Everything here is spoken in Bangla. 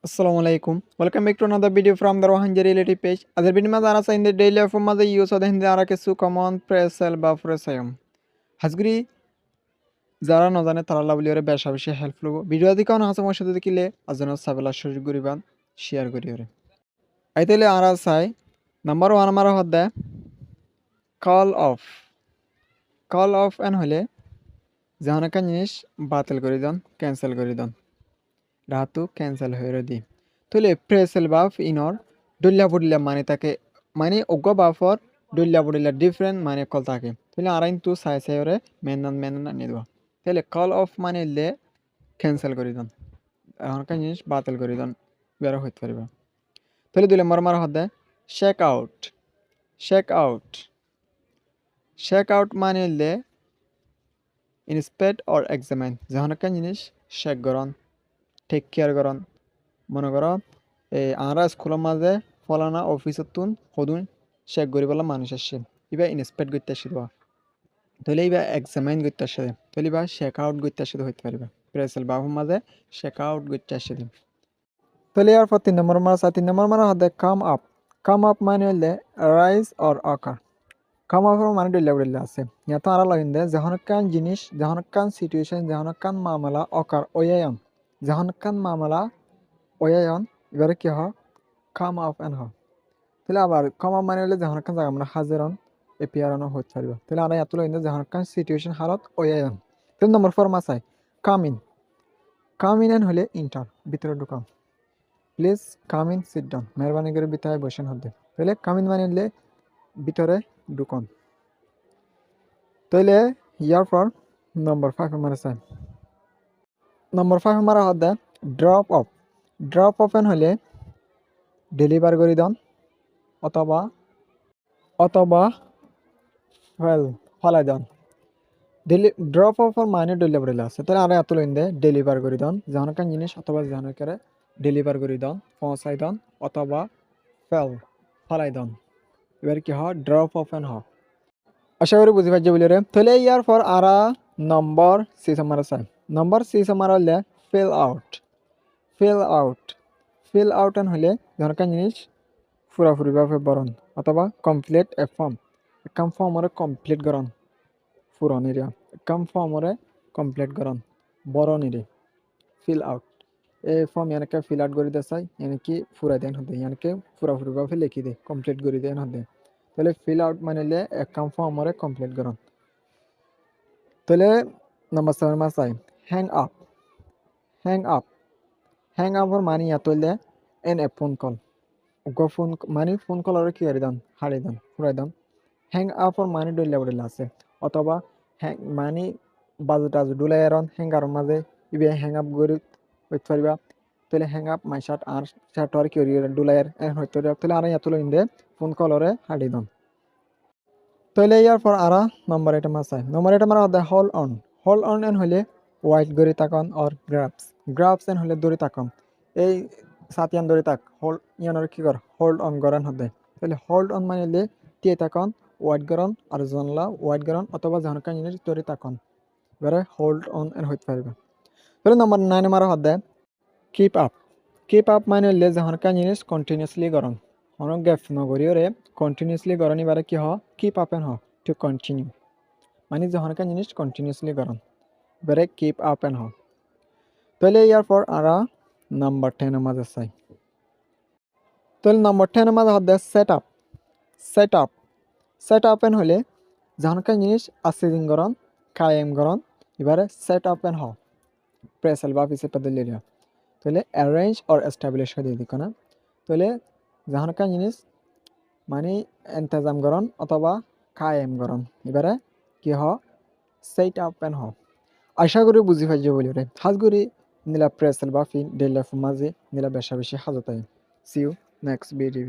Assalamu alaikum. Welcome back to another video from the Rohan Relative page. As a video mazara sa in the daily life of the use of the Hindi ara kesu common presel ba presayam. Hasguri যারা নজানে তারা বলি ওরে বেশা বেশি হেল্প লব ভিডিও দি কোন হাসা মশা দেখিলে আজন সাবেলা সুযোগ করিবান শেয়ার করি ওরে আইতেলে আরা চাই নাম্বার 1 আমার হদে কল অফ এন হলে জানা কান জিনিস বাতিল করে দেন ক্যান্সেল করে দেন রাতু ক্যান্সেল হয়ে দি তাহলে প্রেসেল বাফ ইনর ডুল্লা বুডলা মানে তাকে মানে অজ্ঞ বাফর ডুল্লা বুডলা ডিফারেন্ট মানে কল থাকে তাহলে আরাইন তু সাই সাই ওরে মেনন নিয়ে দেওয়া তাহলে কল অফ মানে লে ক্যান্সেল করে দেন এখনকার জিনিস বাতিল করে দেন বেরো হইতে পারবে তাহলে 2 নম্বর মারা হদে শেক আউট মানে লে ইন্সপেক্ট অর এক্সামিন যখনকার জিনিস শেক গরন টেক কেয়ার করন মনে করো এই আমরা স্কুলের মাঝে ফলানা অফিসত তুন সদুন চেক করি পেলাম মানুষ আসছে এবার ইন্সপেক্ট করতে আসছে দেওয়া তাহলে এবার এক্সামাইন করতে আসছে তাহলে এবার শেক আউট করতে আসছে হইতে পারবে প্রেসেল বাবুর মাঝে শেক আউট করতে আসছে তাহলে এরপর 3 নম্বর মারা 3 নম্বর মারা হতে কাম আপ মানে হলে রাইজ অর আকার কাম আপ মানে ডেলিভারি আছে ইয়াতো আরা লাগিন দে যখন কান জিনিস যখন কান সিচুয়েশন যখন কান মামলা অকার ওয়ায়ন যখন কান মামলা ওয়ায়ন এবারে কি হয় কাম আপ এন হয় তাহলে আবার কাম আপ মানে হলে যখন কান জায়গা আমরা হাজিরন এপিয়ারনও হতে পারবে তাহলে আমরা ইয়াতো লাগিন দে যখন কান সিচুয়েশন হালত ওয়ায়ন 3 নম্বর ফর্ম আছে কাম ইন এন হলে ইন্টার ভিতরে ঢুকাও please come in sit down মেহরবানি করে ভিতরে বসেন হতে তাহলে কাম ইন মানে হলে ভিতরে ঢুকন তাহলে ইয়ার পর নম্বর 5 আমার আছে নম্বর 5 আমার হতে ড্রপ অফ এন হলে ডেলিভার করে দেন অথবা ফলাই দেন ড্রপ অফ মানে ডেলিভারি আছে তাহলে আর এত লইন দে ডেলিভার করে দেন জানকান জিনিস অথবা জানকারে ডেলিভার করে দেন পৌঁছাই দেন অথবা ফলাই দেন এবার কি হয় ড্রপ অফ এন হয় আশা করি বুঝি পাচ্ছি বলি রে তাহলে ইয়ার পর আরা নম্বর 6 আমার আছে নম্বর 6 আমার হলে ফিল আউট এন হলে জানকান জিনিস পুরাপুরিভাবে বরণ অথবা কমপ্লিট এ ফর্ম কাম ফর্মরে কমপ্লিট করন পুরনিরে কাম ফর্মরে কমপ্লিট করন বরনিরে ফিল আউট এই ফর্ম ইয়ানকে ফিল আউট করে দেয় ইয়ানকি পুরা দেন হতে ইয়ানকে পুরাপুরিভাবে লিখি দে কমপ্লিট করে দেন হতে তাহলে ফিল আউট মানে লে কাম ফর্মরে কমপ্লিট করন তাহলে নম্বর 7 মাস আই হ্যাং আপর মানে ইয়াতলে এন এ ফোন কল ফোন মানে ফোন কল আর কি দান হারিয়ে দান ফুরাই দান হ্যাং আপর মানে ডইলা আছে অথবা হ্যাং মানে বাজু টাজু ডুলাই এরন হ্যাঙ্গার মাঝে ইবে হ্যাং আপ করে হইতে পারিবা তাহলে হ্যাং আপ মাই শার্ট আর শার্ট আর কি ডুলাইয়ের হইতে পারিবা তাহলে আর এত লইন দে ফোন কলরে হারিয়ে দান তাহলে ইয়ার পর আরা নম্বর 8 মাস আই নম্বর 8 মারা দে হোল্ড অন এন হইলে ওয়াইট গরি তাকন অর গ্রাফস এন হলে দড়ি তাকন এই সাতিয়ান দড়ি তাক হোল্ড ইয়ানোর কি কর হোল্ড অন গরান হতে তাহলে হোল্ড অন মানে লে টিয়ে তাকন ওয়াইট গরন আর জনলা ওয়াইট গরন অথবা জানকান জিনিস দড়ি তাকন এবারে হোল্ড অন এন হইতে পারবে তাহলে নম্বর 9 মারা হতে কিপ আপ মানে লে জানকান জিনিস কন্টিনিউয়াসলি গরন অনেক গ্যাপ নগরীয়রে কন্টিনিউয়াসলি গরন এবারে কি হয় কিপ আপ এন হয় টু কন্টিনিউ মানে জানকান জিনিস কন্টিনিউয়াসলি গরন এবারে কিপ আপ এন হয় তাহলে ইয়ার পর আরা নাম্বার 10 মাঝে চাই তাহলে নাম্বার 10 মাঝে হতে সেট আপ এন হলে জানকান জিনিস আসিদিন গরন কায়েম গরন এবারে সেট আপ এন হয় প্রেসেল বা পিছে পদলে লিয়া তাহলে অ্যারেঞ্জ অর এস্টাবলিশ হয়ে দিই না তাহলে জানকান জিনিস মানে ইন্তজাম গরন অথবা কায়েম গরন এবারে কি হয় সেট আপ এন হয় আশা করি বুঝি পাইছো বলি রে হাজগুড়ি নীলা প্রেসেল বা ফিন ডেল লাইফ মাঝে নীলা বেশা বেশি হাজতাই সি ইউ নেক্সট ভিডিও